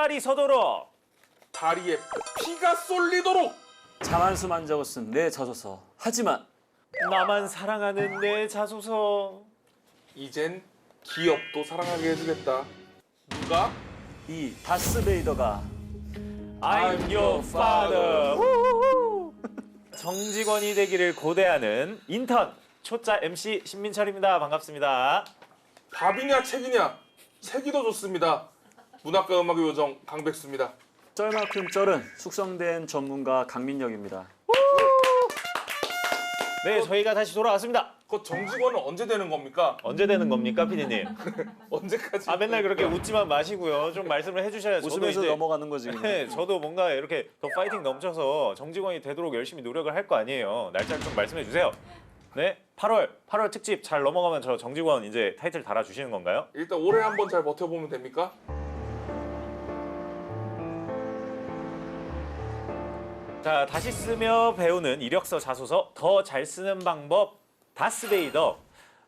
이빨이 서도록 다리에 피가 쏠리도록 장한수만 적었은 내 자소서. 하지만 나만 사랑하는 내 자소서. 이젠 기업도 사랑하게 해주겠다. 누가? 이 다스베이더가 I'm your father. 우후후. 정직원이 되기를 고대하는 인턴 초짜 MC 신민철입니다. 반갑습니다. 밥이냐 책이냐? 책이 더 좋습니다. 문학과 음악의 요정 강백수입니다. 쩔만큼 쩔은 숙성된 전문가 강민혁입니다. 네, 저희가 다시 돌아왔습니다. 그 정직원은 언제 되는 겁니까? 언제 되는 겁니까, 피디님? 언제까지? 아, 맨날 그렇게 웃지만 마시고요. 좀 말씀을 해주셔야 저도 웃으면서 이제 넘어가는 거지. 그냥. 네, 저도 뭔가 이렇게 더 파이팅 넘쳐서 정직원이 되도록 열심히 노력을 할 거 아니에요. 날짜를 좀 말씀해 주세요. 네, 8월 특집 잘 넘어가면 저 정직원 이제 타이틀 달아주시는 건가요? 일단 올해 한번 잘 버텨보면 됩니까? 자, 다시 쓰며 배우는 이력서 자소서 더 잘 쓰는 방법 다스베이더.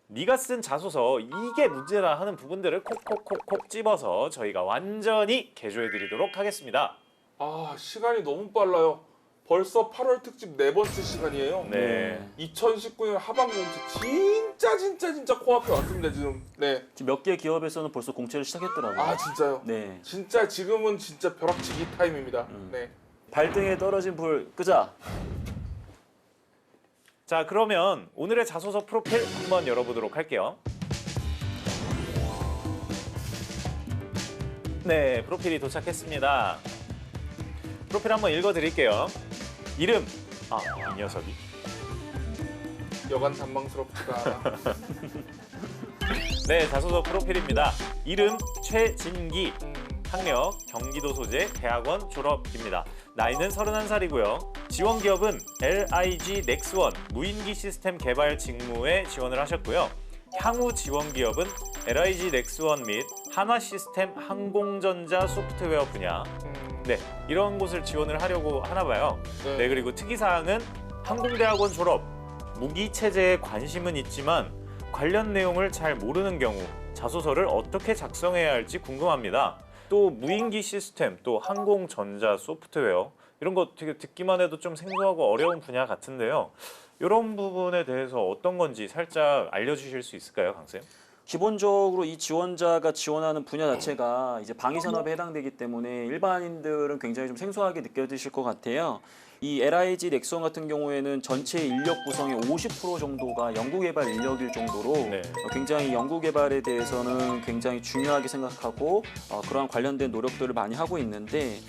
네가 쓴 자소서 이게 문제다 하는 부분들을 콕콕콕콕 집어서 저희가 완전히 개조해드리도록 하겠습니다. 아 시간이 너무 빨라요. 벌써 8월 특집 4번째 시간이에요. 네. 2019년 하반공채 진짜 코앞에 왔습니다 지금. 네. 지금 몇 개 기업에서는 벌써 공채를 시작했더라고요. 아 진짜요? 네. 진짜 지금은 진짜 벼락치기 타임입니다. 네. 발등에 떨어진 불 끄자. 자, 그러면 오늘의 자소서 프로필 한번 열어보도록 할게요. 네, 프로필이 도착했습니다. 프로필 한번 읽어드릴게요. 이름, 이 녀석이. 여간 단망스럽다. 네, 자소서 프로필입니다. 이름 최진기, 학력 경기도 소재 대학원 졸업입니다. 나이는 31살이고요. 지원 기업은 LIG 넥스원 무인기 시스템 개발 직무에 지원을 하셨고요. 향후 지원 기업은 LIG 넥스원 및 한화 시스템 항공전자 소프트웨어 분야. 네, 이런 곳을 지원을 하려고 하나 봐요. 네, 그리고 특이사항은 항공대학원 졸업, 무기 체제에 관심은 있지만 관련 내용을 잘 모르는 경우 자소서를 어떻게 작성해야 할지 궁금합니다. 또 무인기 시스템, 또 항공전자 소프트웨어 이런 거 되게 듣기만 해도 좀 생소하고 어려운 분야 같은데요. 이런 부분에 대해서 어떤 건지 살짝 알려주실 수 있을까요, 강쌤? 기본적으로 이 지원자가 지원하는 분야 자체가 이제 방위산업에 해당되기 때문에 일반인들은 굉장히 좀 생소하게 느껴지실 것 같아요. 이 LIG 넥스원 같은 경우에는 전체 인력 구성의 50% 정도가 연구개발 인력일 정도로 네. 굉장히 연구개발에 대해서는 굉장히 중요하게 생각하고 그러한 관련된 노력들을 많이 하고 있는데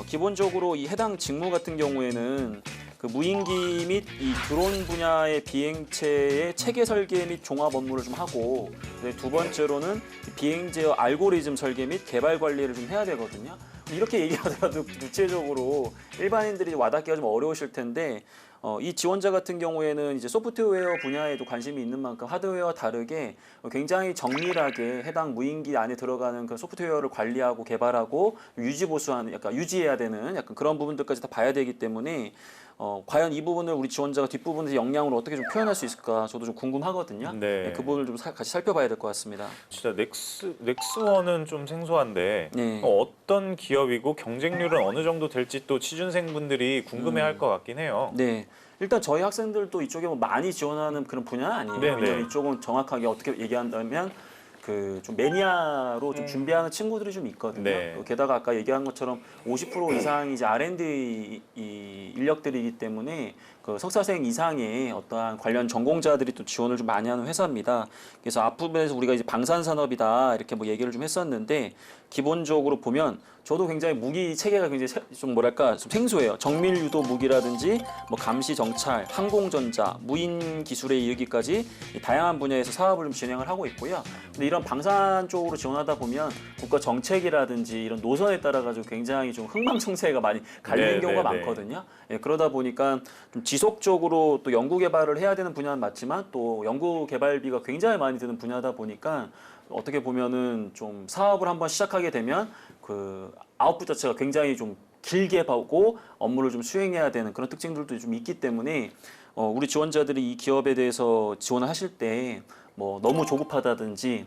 기본적으로 이 해당 직무 같은 경우에는 그 무인기 및 이 드론 분야의 비행체의 체계 설계 및 종합 업무를 좀 하고 두 번째로는 비행제어 알고리즘 설계 및 개발 관리를 좀 해야 되거든요. 이렇게 얘기하더라도 구체적으로 일반인들이 와닿기가 좀 어려우실 텐데 이 지원자 같은 경우에는 이제 소프트웨어 분야에도 관심이 있는 만큼 하드웨어와 다르게 굉장히 정밀하게 해당 무인기 안에 들어가는 그 소프트웨어를 관리하고 개발하고 유지 보수하는 약간 유지해야 되는 약간 그런 부분들까지 다 봐야 되기 때문에 과연 이 부분을 우리 지원자가 뒷부분에서 역량으로 어떻게 좀 표현할 수 있을까 저도 좀 궁금하거든요. 네. 그 부분을 좀 같이 살펴봐야 될 것 같습니다. 진짜 넥스원은 좀 생소한데 네. 어떤 기업이고 경쟁률은 어느 정도 될지 또 취준생분들이 궁금해할 것 같긴 해요. 네. 일단 저희 학생들도 이쪽에 뭐 많이 지원하는 그런 분야는 아니에요. 네네. 왜냐면 이쪽은 정확하게 어떻게 얘기한다면 그 좀 매니아로 좀 준비하는 친구들이 좀 있거든요. 네. 게다가 아까 얘기한 것처럼 50% 이상이 이제 R&D 이 인력들이기 때문에 그 석사생 이상의 어떠한 관련 전공자들이 또 지원을 좀 많이 하는 회사입니다. 그래서 앞부분에서 우리가 이제 방산산업이다 이렇게 뭐 얘기를 좀 했었는데 기본적으로 보면 저도 굉장히 무기 체계가 굉장히 좀 뭐랄까 좀 생소해요. 정밀 유도 무기라든지 뭐 감시 정찰, 항공전자, 무인 기술에 이르기까지 다양한 분야에서 사업을 좀 진행을 하고 있고요. 근데 이런 방산 쪽으로 지원하다 보면 국가 정책이라든지 이런 노선에 따라 가지고 굉장히 좀 흥망성쇠가 많이 갈리는 경우가 많거든요. 예, 그러다 보니까 좀 지속적으로 또 연구 개발을 해야 되는 분야는 맞지만 또 연구 개발비가 굉장히 많이 드는 분야다 보니까 어떻게 보면은 좀 사업을 한번 시작하게 되면 그 아웃풋 자체가 굉장히 좀 길게 보고 업무를 좀 수행해야 되는 그런 특징들도 좀 있기 때문에 우리 지원자들이 이 기업에 대해서 지원을 하실 때 뭐 너무 조급하다든지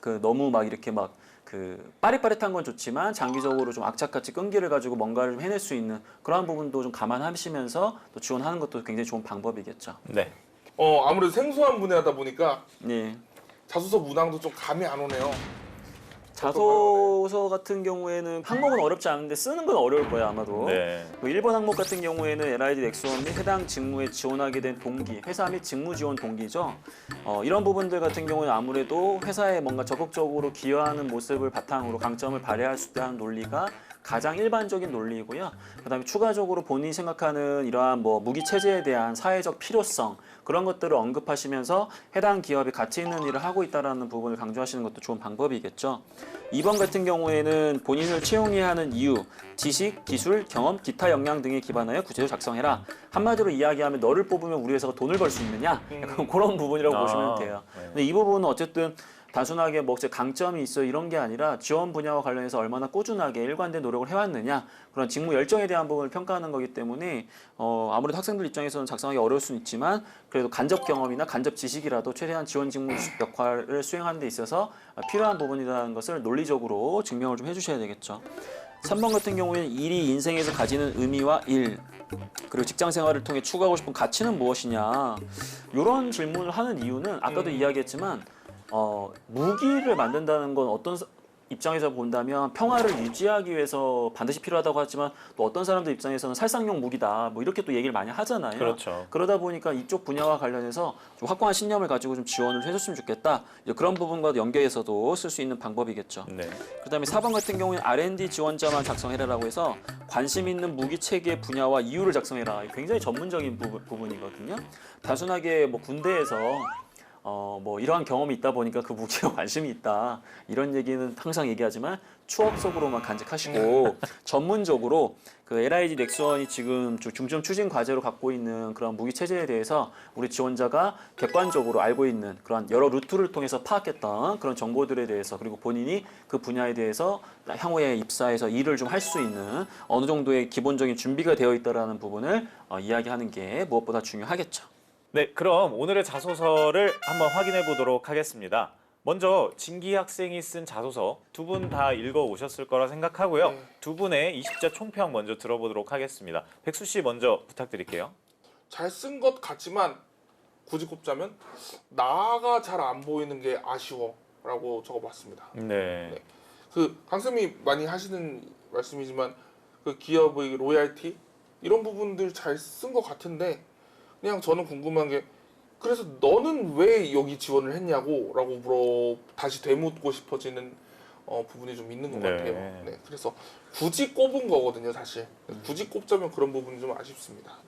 그 너무 막 이렇게 막 그 빠릿빠릿한 건 좋지만 장기적으로 좀 악착같이 끈기를 가지고 뭔가를 좀 해낼 수 있는 그러한 부분도 좀 감안하시면서 또 지원하는 것도 굉장히 좋은 방법이겠죠. 네. 아무래도 생소한 분야다 보니까 네. 자소서 문항도 좀 감이 안 오네요. 자소서 같은 경우에는 항목은 어렵지 않은데 쓰는 건 어려울 거예요 아마도. 네. 그 1번 항목 같은 경우에는 LID 넥스원 및 해당 직무에 지원하게 된 동기, 회사 및 직무 지원 동기죠. 이런 부분들 같은 경우는 아무래도 회사에 뭔가 적극적으로 기여하는 모습을 바탕으로 강점을 발휘할 수 있다는 논리가 가장 일반적인 논리이고요. 그다음에 추가적으로 본인이 생각하는 이러한 뭐 무기 체제에 대한 사회적 필요성 그런 것들을 언급하시면서 해당 기업이 가치 있는 일을 하고 있다는 부분을 강조하시는 것도 좋은 방법이겠죠. 2번 같은 경우에는 본인을 채용해야 하는 이유, 지식, 기술, 경험, 기타 역량 등에 기반하여 구체적으로 작성해라. 한마디로 이야기하면 너를 뽑으면 우리 회사가 돈을 벌 수 있느냐? 약간 그런 부분이라고 보시면 돼요. 네. 근데 이 부분은 어쨌든 단순하게 뭐 강점이 있어 이런 게 아니라 지원 분야와 관련해서 얼마나 꾸준하게 일관된 노력을 해왔느냐 그런 직무 열정에 대한 부분을 평가하는 거기 때문에 아무래도 학생들 입장에서는 작성하기 어려울 수는 있지만 그래도 간접 경험이나 간접 지식이라도 최대한 지원 직무 역할을 수행하는 데 있어서 필요한 부분이라는 것을 논리적으로 증명을 좀 해주셔야 되겠죠. 3번 같은 경우에는 일이 인생에서 가지는 의미와 일 그리고 직장 생활을 통해 추구하고 싶은 가치는 무엇이냐 이런 질문을 하는 이유는 아까도 이야기했지만 무기를 만든다는 건 어떤 입장에서 본다면 평화를 유지하기 위해서 반드시 필요하다고 하지만 또 어떤 사람들 입장에서는 살상용 무기다 뭐 이렇게 또 얘기를 많이 하잖아요. 그렇죠. 그러다 보니까 이쪽 분야와 관련해서 좀 확고한 신념을 가지고 좀 지원을 해줬으면 좋겠다. 이제 그런 부분과 연계해서도 쓸 수 있는 방법이겠죠. 네. 그다음에 4번 같은 경우는 R&D 지원자만 작성해라라고 해서 관심 있는 무기 체계 분야와 이유를 작성해라. 굉장히 전문적인 부분이거든요. 단순하게 뭐 군대에서 뭐 이러한 경험이 있다 보니까 그 무기에 관심이 있다 이런 얘기는 항상 얘기하지만 추억 속으로만 간직하시고 전문적으로 그 LIG 넥스원이 지금 중점 추진 과제로 갖고 있는 그런 무기 체제에 대해서 우리 지원자가 객관적으로 알고 있는 그런 여러 루트를 통해서 파악했던 그런 정보들에 대해서 그리고 본인이 그 분야에 대해서 향후에 입사해서 일을 좀 할 수 있는 어느 정도의 기본적인 준비가 되어 있다라는 부분을 이야기하는 게 무엇보다 중요하겠죠. 네, 그럼 오늘의 자소서를 한번 확인해 보도록 하겠습니다. 먼저 진기 학생이 쓴 자소서 두 분 다 읽어 오셨을 거라 생각하고요. 두 분의 20자 총평 먼저 들어보도록 하겠습니다. 백수 씨 먼저 부탁드릴게요. 잘 쓴 것 같지만 굳이 꼽자면 나가 잘 안 보이는 게 아쉬워라고 적어봤습니다. 네. 그 강쌤이 많이 하시는 말씀이지만 그 기업의 로얄티 이런 부분들 잘 쓴 것 같은데 그냥 저는 궁금한 게 그래서 너는 왜 여기 지원을 했냐고 라고 다시 되묻고 싶어지는 부분이 좀 있는 것 네. 같아요. 네, 그래서 굳이 꼽은 거거든요 사실. 굳이 꼽자면 그런 부분이 좀 아쉽습니다.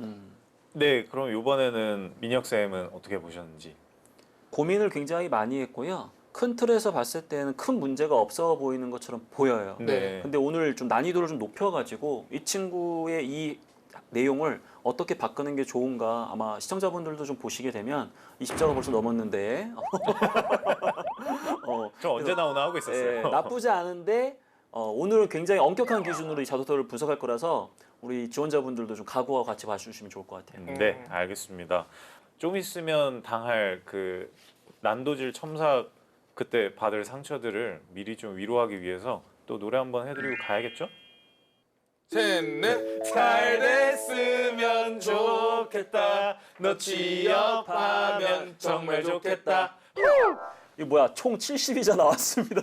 네, 그럼 이번에는 민혁 쌤은 어떻게 보셨는지? 고민을 굉장히 많이 했고요. 큰 틀에서 봤을 때는 큰 문제가 없어 보이는 것처럼 보여요. 네. 근데 오늘 좀 난이도를 좀 높여가지고 이 친구의 이 내용을 어떻게 바꾸는 게 좋은가 아마 시청자분들도 좀 보시게 되면 20자가 벌써 넘었는데 저 언제 나오나 하고 있었어요. 나쁘지 않은데 오늘은 굉장히 엄격한 기준으로 이 자소서를 분석할 거라서 우리 지원자분들도 좀 각오와 같이 봐주시면 좋을 것 같아요. 네, 알겠습니다. 좀 있으면 당할 그 난도질 첨삭 그때 받을 상처들을 미리 좀 위로하기 위해서 또 노래 한번 해드리고 가야겠죠? 셋넷 잘 됐으면 좋겠다. 너 취업하면 정말 좋겠다. 이거 뭐야? 총 70이자 나왔습니다.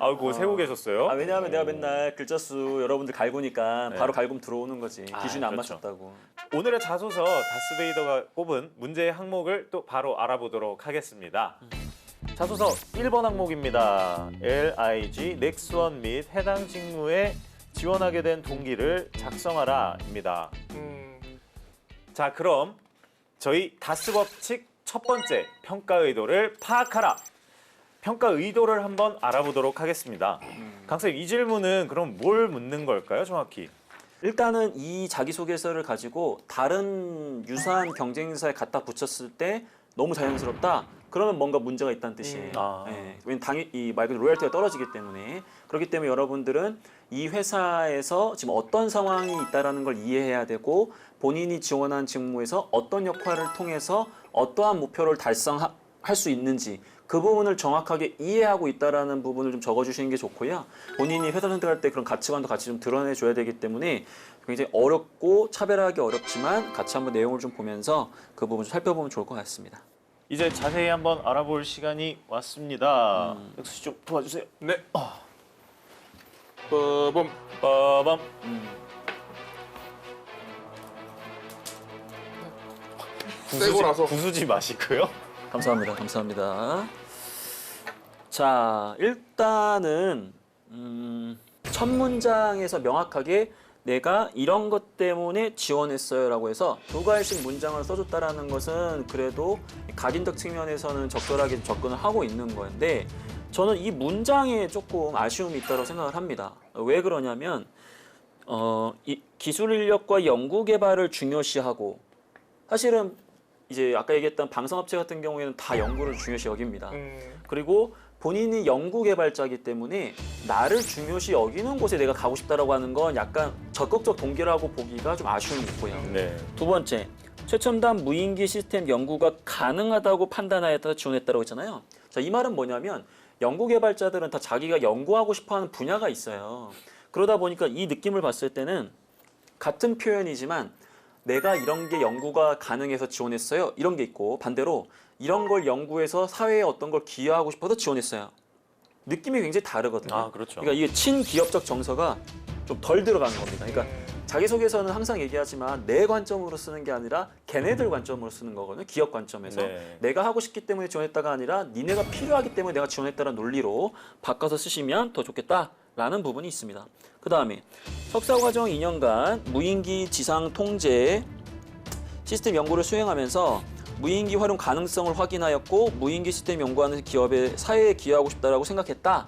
아, 그거 세고 계셨어요? 왜냐하면 내가 맨날 글자 수 여러분들 갈구니까 네. 바로 갈구면 들어오는 거지. 기준이 안 그렇죠. 맞췄다고. 오늘의 자소서 다스베이더가 꼽은 문제의 항목을 또 바로 알아보도록 하겠습니다. 자소서 1번 항목입니다. LIG 넥스원 및 해당 직무에 지원하게 된 동기를 작성하라입니다. 자, 그럼 저희 다스 법칙 첫 번째 평가 의도를 파악하라. 평가 의도를 한번 알아보도록 하겠습니다. 강쌤, 이 질문은 그럼 뭘 묻는 걸까요, 정확히? 일단은 이 자기소개서를 가지고 다른 유사한 경쟁사에 갖다 붙였을 때 너무 자연스럽다. 그러면 뭔가 문제가 있다는 뜻이에요. 왜냐면 당연히 이 말 그대로 로열티가 떨어지기 때문에. 그렇기 때문에 여러분들은 이 회사에서 지금 어떤 상황이 있다는 걸 이해해야 되고 본인이 지원한 직무에서 어떤 역할을 통해서 어떠한 목표를 달성할 수 있는지 그 부분을 정확하게 이해하고 있다라는 부분을 좀 적어주시는 게 좋고요. 본인이 회사 선택할 때 그런 가치관도 같이 좀 드러내줘야 되기 때문에 굉장히 어렵고 차별하기 어렵지만 같이 한번 내용을 좀 보면서 그 부분 좀 살펴보면 좋을 것 같습니다. 이제 자세히 한번 알아볼 시간이 왔습니다. 역수 씨 좀 도와주세요. 네. 빠밤. 빠밤. 새거라서. 부수지 마시고요. 감사합니다. 감사합니다. 자, 일단은 첫 문장에서 명확하게 내가 이런 것 때문에 지원했어요라고 해서 두 가지씩 문장을 써줬다라는 것은 그래도 각인적 측면에서는 적절하게 접근을 하고 있는 건데 저는 이 문장에 조금 아쉬움이 있다고 생각을 합니다. 왜 그러냐면 이 기술 인력과 연구 개발을 중요시하고 사실은 이제 아까 얘기했던 방산업체 같은 경우에는 다 연구를 중요시 여깁니다. 그리고 본인이 연구 개발자이기 때문에 나를 중요시 여기는 곳에 내가 가고 싶다라고 하는 건 약간 적극적 동기라고 보기가 좀 아쉬움이 있고요. 네. 두 번째, 최첨단 무인기 시스템 연구가 가능하다고 판단하였다 지원했다고 했잖아요. 자, 이 말은 뭐냐면 연구 개발자들은 다 자기가 연구하고 싶어하는 분야가 있어요. 그러다 보니까 이 느낌을 봤을 때는 같은 표현이지만 내가 이런 게 연구가 가능해서 지원했어요. 이런 게 있고 반대로 이런 걸 연구해서 사회에 어떤 걸 기여하고 싶어서 지원했어요. 느낌이 굉장히 다르거든요. 아, 그렇죠. 그러니까 이게 친기업적 정서가 좀 덜 들어가는 겁니다. 그러니까 자기소개서는 항상 얘기하지만 내 관점으로 쓰는 게 아니라 걔네들 관점으로 쓰는 거거든요. 기업 관점에서. 네. 내가 하고 싶기 때문에 지원했다가 아니라 니네가 필요하기 때문에 내가 지원했다는 논리로 바꿔서 쓰시면 더 좋겠다라는 부분이 있습니다. 그 다음에 석사과정 2년간 무인기 지상 통제 시스템 연구를 수행하면서 무인기 활용 가능성을 확인하였고 무인기 시스템 연구하는 기업의 사회에 기여하고 싶다라고 생각했다.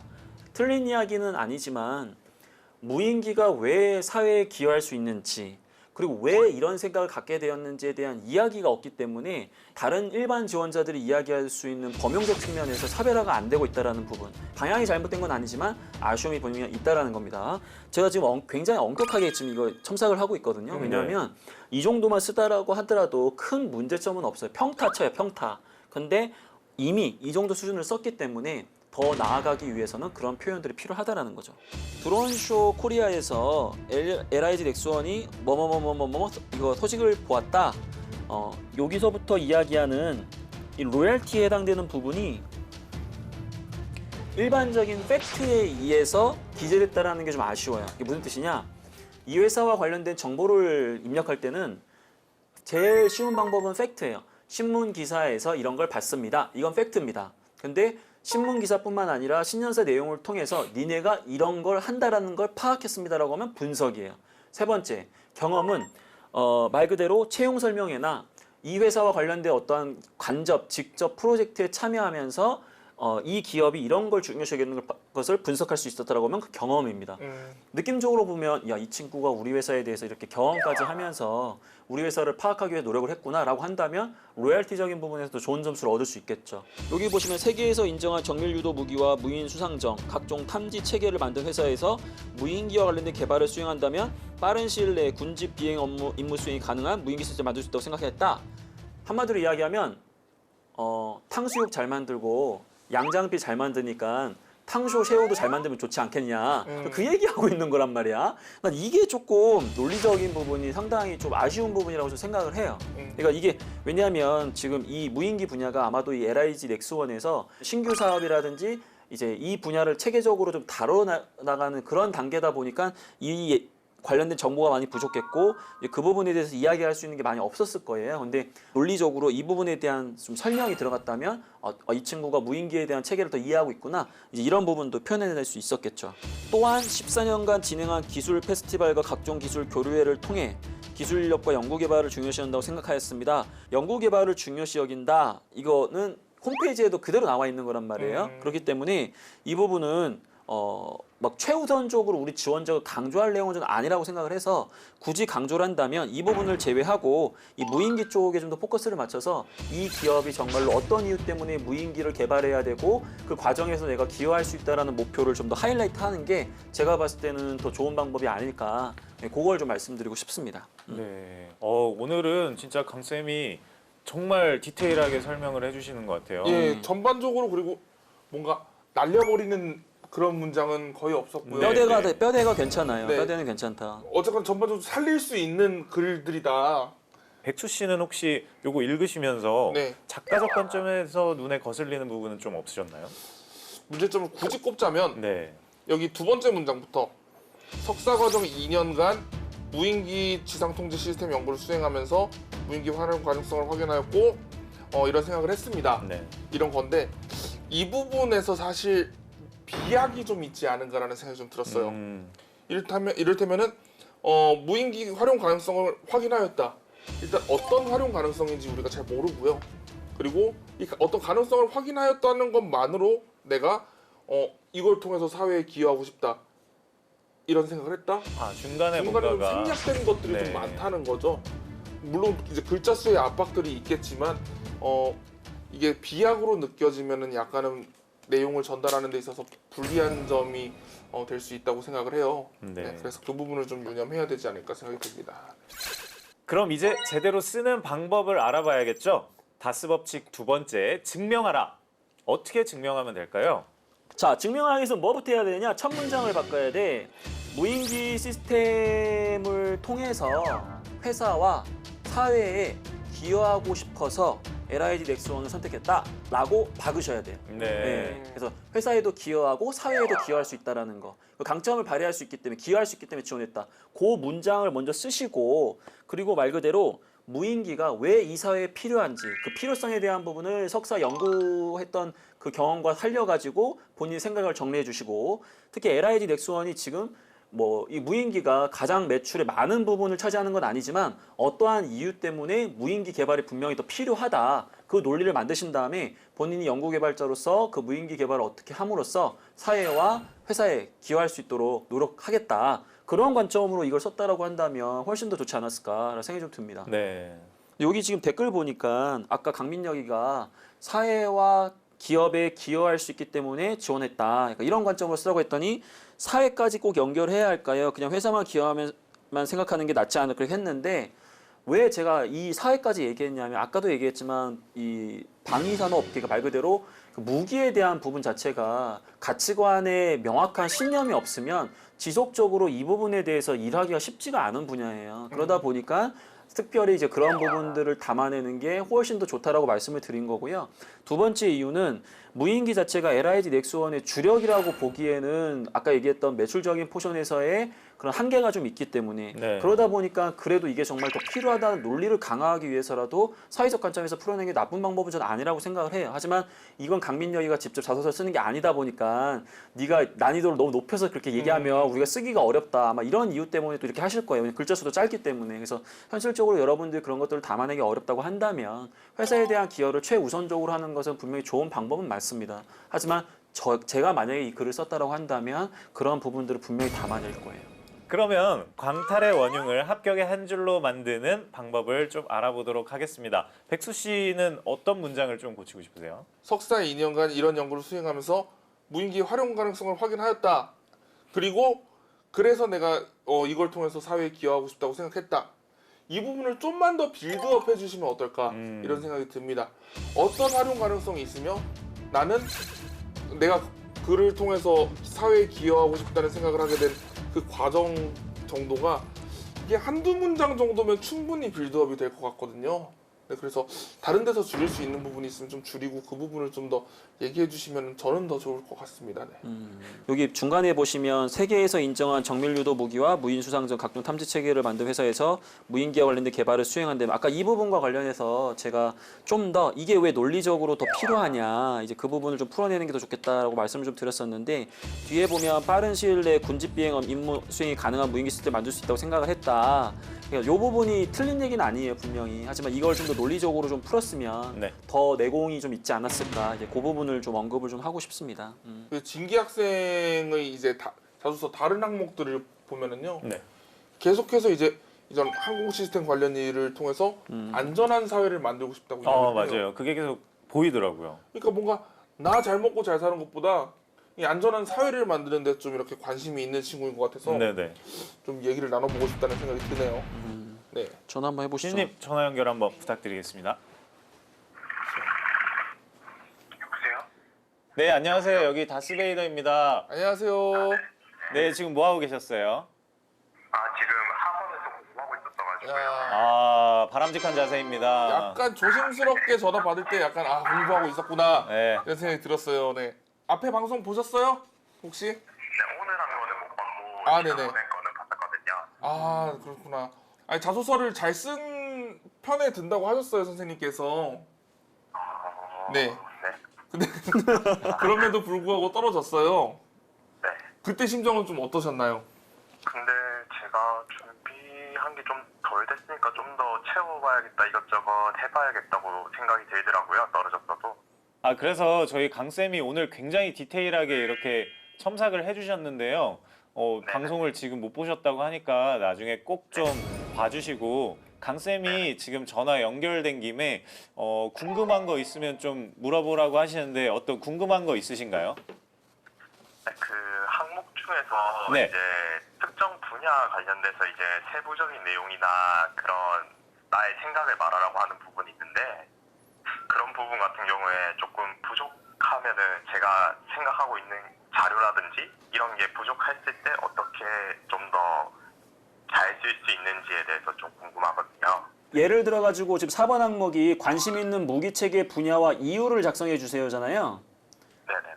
틀린 이야기는 아니지만 무인기가 왜 사회에 기여할 수 있는지 그리고 왜 이런 생각을 갖게 되었는지에 대한 이야기가 없기 때문에 다른 일반 지원자들이 이야기할 수 있는 범용적 측면에서 차별화가 안 되고 있다는 부분. 방향이 잘못된 건 아니지만 아쉬움이 분명히 있다는 겁니다. 제가 지금 굉장히 엄격하게 지금 이거 첨삭을 하고 있거든요. 왜냐하면 이 정도만 쓰다라고 하더라도 큰 문제점은 없어요. 평타 쳐요, 평타. 근데 이미 이 정도 수준을 썼기 때문에 더 나아가기 위해서는 그런 표현들이 필요하다라는 거죠. 드론쇼 코리아에서 LIG 넥스원이 뭐뭐뭐뭐뭐 이거 소식을 보았다. 여기서부터 이야기하는 이 로열티에 해당되는 부분이 일반적인 팩트에 의해서 기재됐다라는 게 좀 아쉬워요. 이게 무슨 뜻이냐? 이 회사와 관련된 정보를 입력할 때는 제일 쉬운 방법은 팩트예요. 신문 기사에서 이런 걸 봤습니다. 이건 팩트입니다. 근데 신문 기사뿐만 아니라 신년사 내용을 통해서 니네가 이런 걸 한다라는 걸 파악했습니다라고 하면 분석이에요. 세 번째, 경험은 말 그대로 채용 설명회나 이 회사와 관련된 어떠한 간접, 직접 프로젝트에 참여하면서 이 기업이 이런 걸 중요시 여기는 것을 분석할 수 있었다라고 하면 그 경험입니다. 느낌적으로 보면 야, 이 친구가 우리 회사에 대해서 이렇게 경험까지 하면서 우리 회사를 파악하기 위해 노력을 했구나라고 한다면 로열티적인 부분에서도 좋은 점수를 얻을 수 있겠죠. 여기 보시면 세계에서 인정한 정밀 유도 무기와 무인 수상정, 각종 탐지 체계를 만든 회사에서 무인기와 관련된 개발을 수행한다면 빠른 시일 내에 군집 비행 임무 수행이 가능한 무인기 시스템을 만들 수 있다고 생각했다. 한마디로 이야기하면 탕수육 잘 만들고 양장피 잘 만드니까 탕쇼 새우도 잘 만들면 좋지 않겠냐. 그 얘기하고 있는 거란 말이야. 난 이게 조금 논리적인 부분이 상당히 좀 아쉬운 부분이라고 좀 생각을 해요. 그러니까 이게 왜냐하면 지금 이 무인기 분야가 아마도 이 LIG 넥스원에서 신규 사업이라든지 이제 이 분야를 체계적으로 좀 다뤄나가는 그런 단계다 보니까 이 관련된 정보가 많이 부족했고 그 부분에 대해서 이야기할 수 있는 게 많이 없었을 거예요. 근데 논리적으로 이 부분에 대한 좀 설명이 들어갔다면 이 친구가 무인기에 대한 체계를 더 이해하고 있구나. 이제 이런 부분도 표현해낼 수 있었겠죠. 또한 14년간 진행한 기술 페스티벌과 각종 기술 교류회를 통해 기술 인력과 연구 개발을 중요시 한다고 생각하였습니다. 연구 개발을 중요시 여긴다. 이거는 홈페이지에도 그대로 나와 있는 거란 말이에요. 그렇기 때문에 이 부분은 막 최우선적으로 우리 지원자가 강조할 내용은 좀 아니라고 생각을 해서 굳이 강조를 한다면 이 부분을 제외하고 이 무인기 쪽에 좀 더 포커스를 맞춰서 이 기업이 정말로 어떤 이유 때문에 무인기를 개발해야 되고 그 과정에서 내가 기여할 수 있다는 목표를 좀 더 하이라이트 하는 게 제가 봤을 때는 더 좋은 방법이 아닐까. 그걸 좀 말씀드리고 싶습니다. 네. 오늘은 진짜 강쌤이 정말 디테일하게 설명을 해주시는 것 같아요. 예, 전반적으로 그리고 뭔가 날려버리는 그런 문장은 거의 없었고요. 네. 뼈대가 괜찮아요. 네. 뼈대는 괜찮다. 어쨌건 전반적으로 살릴 수 있는 글들이다. 백수 씨는 혹시 요거 읽으시면서 네. 작가적 관점에서 눈에 거슬리는 부분은 좀 없으셨나요? 문제점을 굳이 꼽자면 네. 여기 두 번째 문장부터 석사과정 2년간 무인기 지상통제 시스템 연구를 수행하면서 무인기 활용 가능성을 확인하였고 이런 생각을 했습니다. 네. 이런 건데 이 부분에서 사실 비약이 좀 있지 않은가라는 생각이 좀 들었어요. 이를테면은 무인기 활용 가능성을 확인하였다. 일단 어떤 활용 가능성인지 우리가 잘 모르고요. 그리고 이 어떤 가능성을 확인하였다는 것만으로 내가 이걸 통해서 사회에 기여하고 싶다. 이런 생각을 했다. 중간에 좀 뭔가가 생략된 것들이 네. 좀 많다는 거죠. 물론 이제 글자 수의 압박들이 있겠지만 이게 비약으로 느껴지면은 약간은 내용을 전달하는 데 있어서 불리한 점이 될 수 있다고 생각을 해요. 네. 그래서 그 부분을 좀 유념해야 되지 않을까 생각이 듭니다. 그럼 이제 제대로 쓰는 방법을 알아봐야겠죠? 다스 법칙 두 번째, 증명하라. 어떻게 증명하면 될까요? 자, 증명하기 위해서 뭐부터 해야 되냐? 첫 문장을 바꿔야 돼. 무인기 시스템을 통해서 회사와 사회에 기여하고 싶어서 LIG 넥스원을 선택했다라고 박으셔야 돼요. 네. 그래서 회사에도 기여하고 사회에도 기여할 수 있다라는 거. 그 강점을 발휘할 수 있기 때문에 기여할 수 있기 때문에 지원했다. 그 문장을 먼저 쓰시고 그리고 말 그대로 무인기가 왜 이 사회에 필요한지 그 필요성에 대한 부분을 석사 연구했던 그 경험과 살려가지고 본인 생각을 정리해 주시고 특히 LIG 넥스원이 지금 뭐 이 무인기가 가장 매출의 많은 부분을 차지하는 건 아니지만 어떠한 이유 때문에 무인기 개발이 분명히 더 필요하다. 그 논리를 만드신 다음에 본인이 연구개발자로서 그 무인기 개발을 어떻게 함으로써 사회와 회사에 기여할 수 있도록 노력하겠다. 그런 관점으로 이걸 썼다라고 한다면 훨씬 더 좋지 않았을까라는 생각이 좀 듭니다. 네. 여기 지금 댓글 보니까 아까 강민혁이가 사회와 기업에 기여할 수 있기 때문에 지원했다. 그러니까 이런 관점으로 쓰라고 했더니 사회까지 꼭 연결해야 할까요? 그냥 회사만 기여하면만 생각하는 게 낫지 않을까 했는데 왜 제가 이 사회까지 얘기했냐면 아까도 얘기했지만 이 방위산업 업계가 말 그대로 그 무기에 대한 부분 자체가 가치관에 명확한 신념이 없으면 지속적으로 이 부분에 대해서 일하기가 쉽지가 않은 분야예요. 그러다 보니까 특별히 이제 그런 부분들을 담아내는 게 훨씬 더 좋다라고 말씀을 드린 거고요. 두 번째 이유는 무인기 자체가 LIG 넥스원의 주력이라고 보기에는 아까 얘기했던 매출적인 포션에서의 그런 한계가 좀 있기 때문에 네. 그러다 보니까 그래도 이게 정말 더 필요하다는 논리를 강화하기 위해서라도 사회적 관점에서 풀어내는 게 나쁜 방법은 저는 아니라고 생각을 해요. 하지만 이건 강민여이가 직접 자소서를 쓰는 게 아니다 보니까 네가 난이도를 너무 높여서 그렇게 얘기하면 우리가 쓰기가 어렵다. 아마 이런 이유 때문에 또 이렇게 하실 거예요. 글자 수도 짧기 때문에. 그래서 현실적으로 여러분들이 그런 것들을 담아내기 어렵다고 한다면 회사에 대한 기여를 최우선적으로 하는 것은 분명히 좋은 방법은 맞습니다. 하지만 제가 만약에 이 글을 썼다라고 한다면 그런 부분들을 분명히 담아낼 거예요. 그러면 광탈의 원흉을 합격의 한 줄로 만드는 방법을 좀 알아보도록 하겠습니다. 백수 씨는 어떤 문장을 좀 고치고 싶으세요? 석사 2년간 이런 연구를 수행하면서 무인기 활용 가능성을 확인하였다. 그리고 그래서 내가 이걸 통해서 사회에 기여하고 싶다고 생각했다. 이 부분을 좀만 더 빌드업 해주시면 어떨까 이런 생각이 듭니다. 어떤 활용 가능성이 있으며 나는 내가 그를 통해서 사회에 기여하고 싶다는 생각을 하게 된 그 과정 정도가 이게 한두 문장 정도면 충분히 빌드업이 될 것 같거든요. 네, 그래서 다른 데서 줄일 수 있는 부분이 있으면 좀 줄이고 그 부분을 좀 더 얘기해 주시면 저는 더 좋을 것 같습니다. 네. 여기 중간에 보시면 세계에서 인정한 정밀유도 무기와 무인수상전 각종 탐지 체계를 만든 회사에서 무인기와 관련된 개발을 수행한다면 아까 이 부분과 관련해서 제가 좀 더 이게 왜 논리적으로 더 필요하냐 이제 그 부분을 좀 풀어내는 게 더 좋겠다라고 말씀을 좀 드렸었는데 뒤에 보면 빠른 시일 내에 군집 비행 임무 수행이 가능한 무인기 시스템을 만들 수 있다고 생각을 했다. 그러니까 이 부분이 틀린 얘기는 아니에요 분명히. 하지만 이걸 좀 더 논리적으로 좀 풀었으면 네. 더 내공이 좀 있지 않았을까. 이제 그 부분을 좀 언급을 좀 하고 싶습니다. 그 진기 학생의 이제 자소서 다른 항목들을 보면은요. 네. 계속해서 이제 이전 항공 시스템 관련 일을 통해서 안전한 사회를 만들고 싶다고 이야기해요. 맞아요. 그게 계속 보이더라고요. 그러니까 뭔가 나 잘 먹고 잘 사는 것보다 이 안전한 사회를 만드는 데 좀 이렇게 관심이 있는 친구인 것 같아서 네네. 좀 얘기를 나눠보고 싶다는 생각이 드네요. 네. 전화 한번 해보시죠. 신님 전화 연결 한번 부탁드리겠습니다. 네, 안녕하세요. 여기 다스베이더입니다. 안녕하세요. 네, 지금 뭐 하고 계셨어요? 지금 학원에서 공부하고 있었어가지고요. 야, 아, 바람직한 자세입니다. 약간 조심스럽게 전화 받을 때 약간 공부하고 있었구나 네. 이런 생각이 들었어요. 네. 앞에 방송 보셨어요? 혹시? 네, 오늘 한 거는 못 봤고 아, 네네. 전에 거는 봤었거든요. 아 그렇구나. 아니 자소서를 잘 쓴 편에 든다고 하셨어요 선생님께서. 네. 네. 근데 그럼에도 불구하고 떨어졌어요. 네. 그때 심정은 좀 어떠셨나요? 근데 제가 준비한 게 좀 덜 됐으니까 좀 더 채워봐야겠다, 이것저것 해봐야겠다고 생각이 들더라고요. 떨어졌어도. 아, 그래서 저희 강쌤이 오늘 굉장히 디테일하게 이렇게 첨삭을 해주셨는데요. 방송을 지금 못 보셨다고 하니까 나중에 꼭 좀 봐주시고, 강쌤이 지금 전화 연결된 김에 궁금한 거 있으면 좀 물어보라고 하시는데 어떤 궁금한 거 있으신가요? 네, 그 항목 중에서 네. 이제 특정 분야 관련돼서 이제 세부적인 내용이나 그런 나의 생각을 말하라고 하는 부분이 있는데 그런 부분 같은 경우에 조금 부족하면은 제가 생각하고 있는 자료라든지 이런 게 부족했을 때 어떻게 좀 더 잘 쓸 수 있는지에 대해서 좀 궁금하거든요. 예를 들어 가지고 지금 4번 항목이 관심 있는 무기체계 분야와 이유를 작성해 주세요잖아요.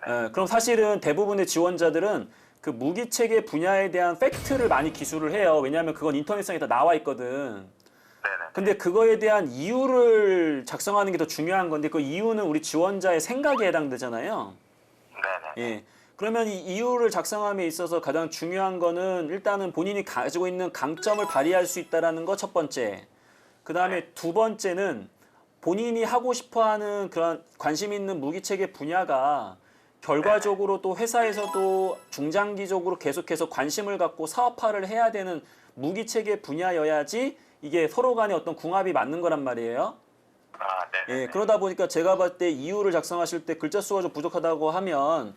네네네. 그럼 사실은 대부분의 지원자들은 그 무기체계 분야에 대한 팩트를 많이 기술을 해요. 왜냐하면 그건 인터넷상에 다 나와 있거든. 네네. 근데 그거에 대한 이유를 작성하는 게 더 중요한 건데 그 이유는 우리 지원자의 생각에 해당되잖아요. 네네. 예. 그러면 이 이유를 작성함에 있어서 가장 중요한 거는 일단은 본인이 가지고 있는 강점을 발휘할 수 있다라는 거 첫 번째. 그 다음에 두 번째는 본인이 하고 싶어하는 그런 관심 있는 무기체계 분야가 결과적으로 또 회사에서도 중장기적으로 계속해서 관심을 갖고 사업화를 해야 되는 무기체계 분야여야지 이게 서로 간에 어떤 궁합이 맞는 거란 말이에요. 네네. 예, 그러다 보니까 제가 봤을 때 이유를 작성하실 때 글자 수가 좀 부족하다고 하면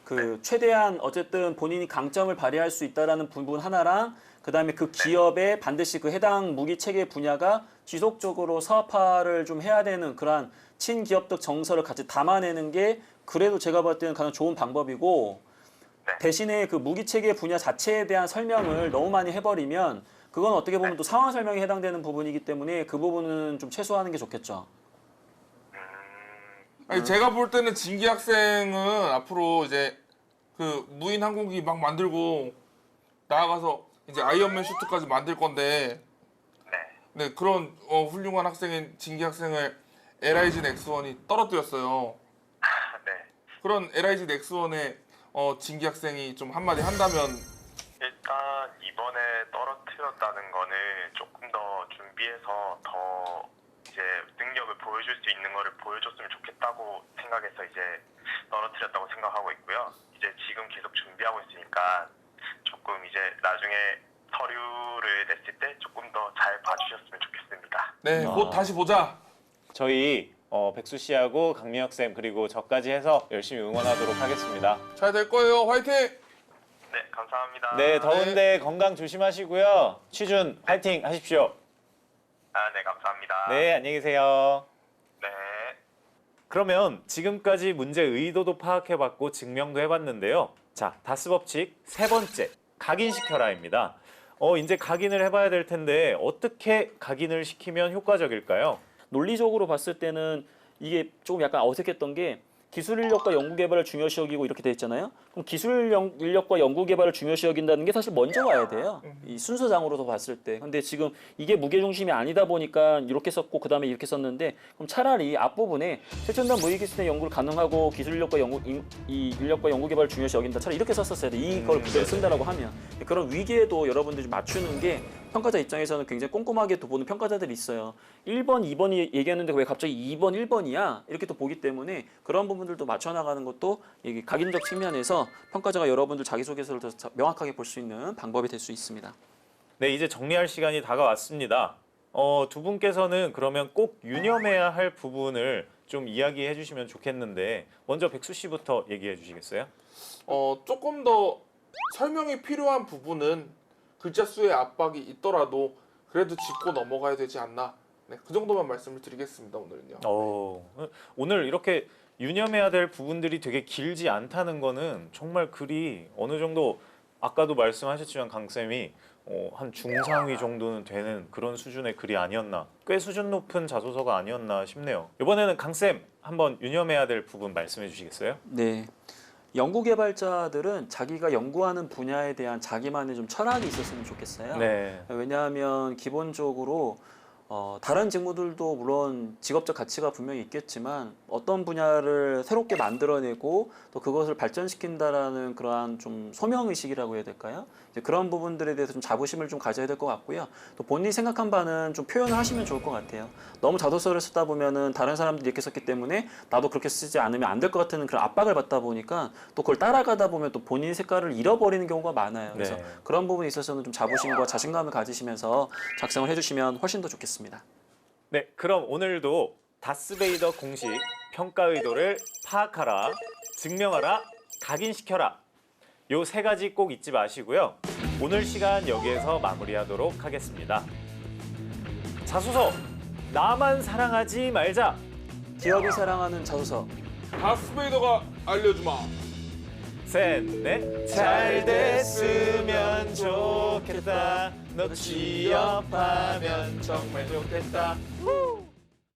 그 최대한 어쨌든 본인이 강점을 발휘할 수 있다라는 부분 하나랑 그다음에 그 기업에 반드시 그 해당 무기 체계 분야가 지속적으로 사업화를 좀 해야 되는 그러한 친기업적 정서를 같이 담아내는 게 그래도 제가 봤을 때는 가장 좋은 방법이고 대신에 그 무기 체계 분야 자체에 대한 설명을 너무 많이 해버리면 그건 어떻게 보면 또 상황 설명에 해당되는 부분이기 때문에 그 부분은 좀 최소화하는 게 좋겠죠. 아니 제가 볼 때는 진기 학생은 앞으로 이제 그 무인 항공기 막 만들고 나아가서 이제 아이언맨 슈트까지 만들 건데 네 그런 훌륭한 학생인 진기 학생을 LIG 넥스원이 떨어뜨렸어요. 네. 그런 LIG 넥스원에 진기 학생이 좀 한마디 한다면 일단 이번에 떨어뜨렸다는 거는 조금 더 준비해서 더 이제 능력을 보여줄 수 있는 거를 보여줬으면 좋겠다고 생각해서 이제 떨어뜨렸다고 생각하고 있고요. 이제 지금 계속 준비하고 있으니까 조금 이제 나중에 서류를 냈을 때 조금 더 잘 봐주셨으면 좋겠습니다. 네 곧 다시 보자. 저희 백수 씨하고 강민혁 쌤 그리고 저까지 해서 열심히 응원하도록 하겠습니다. 잘 될 거예요. 화이팅! 네, 감사합니다. 네, 더운데 건강 조심하시고요. 취준 화이팅 하십시오. 네, 감사합니다. 네, 안녕히 계세요. 네. 그러면 지금까지 문제 의도도 파악해봤고 증명도 해봤는데요. 자, 다스 법칙 세 번째, 각인시켜라입니다. 이제 각인을 해봐야 될 텐데 어떻게 각인을 시키면 효과적일까요? 논리적으로 봤을 때는 이게 조금 약간 어색했던 게 기술 인력과 연구 개발을 중요시 여기고 이렇게 돼 있잖아요. 그럼 기술 인력과 연구 개발을 중요시 여긴다는 게 사실 먼저 와야 돼요. 이 순서상으로도 봤을 때. 근데 지금 이게 무게 중심이 아니다 보니까 이렇게 썼고 그다음에 이렇게 썼는데 그럼 차라리 앞부분에 최첨단 무기기술의 연구를 가능하고 기술 인력과 이 인력과 연구 개발을 중요시 여긴다. 차라리 이렇게 썼었어야 돼. 이걸 그대로 쓴다라고 하면 그런 위기에도 여러분들이 좀 맞추는 게 평가자 입장에서는 굉장히 꼼꼼하게 또 보는 평가자들이 있어요. 1번, 2번이 얘기했는데 왜 갑자기 2번, 1번이야? 이렇게 또 보기 때문에 그런 부분들도 맞춰나가는 것도 이게 각인적 측면에서 평가자가 여러분들 자기소개서를 더 명확하게 볼 수 있는 방법이 될 수 있습니다. 네, 이제 정리할 시간이 다가왔습니다. 두 분께서는 그러면 꼭 유념해야 할 부분을 좀 이야기해 주시면 좋겠는데 먼저 백수 씨부터 얘기해 주시겠어요? 조금 더 설명이 필요한 부분은 글자 수의 압박이 있더라도 그래도 짚고 넘어가야 되지 않나. 네, 그 정도만 말씀을 드리겠습니다. 오늘은요. 오늘 이렇게 유념해야 될 부분들이 되게 길지 않다는 거는 정말 글이 어느 정도 아까도 말씀하셨지만 강쌤이 한 중상위 정도는 되는 그런 수준의 글이 아니었나, 꽤 수준 높은 자소서가 아니었나 싶네요. 이번에는 강쌤 한번 유념해야 될 부분 말씀해 주시겠어요? 네. 연구 개발자들은 자기가 연구하는 분야에 대한 자기만의 좀 철학이 있었으면 좋겠어요. 네. 왜냐하면 기본적으로 다른 직무들도 물론 직업적 가치가 분명히 있겠지만 어떤 분야를 새롭게 만들어내고 또 그것을 발전시킨다라는 그러한 좀 소명의식이라고 해야 될까요? 이제 그런 부분들에 대해서 좀 자부심을 좀 가져야 될 것 같고요. 또 본인이 생각한 바는 좀 표현을 하시면 좋을 것 같아요. 너무 자소서를 쓰다 보면은 다른 사람들이 이렇게 썼기 때문에 나도 그렇게 쓰지 않으면 안 될 것 같은 그런 압박을 받다 보니까 또 그걸 따라가다 보면 또 본인 색깔을 잃어버리는 경우가 많아요. 그래서 네. 그런 부분에 있어서는 좀 자부심과 자신감을 가지시면서 작성을 해주시면 훨씬 더 좋겠습니다. 네, 그럼 오늘도 다스베이더 공식 평가 의도를 파악하라, 증명하라, 각인시켜라. 요 세 가지 꼭 잊지 마시고요. 오늘 시간 여기에서 마무리하도록 하겠습니다. 자소서, 나만 사랑하지 말자. 기업이 사랑하는 자소서. 다스베이더가 알려주마. 셋, 넷. 잘 됐으면 좋겠다. 너 취업하면 정말 좋겠다.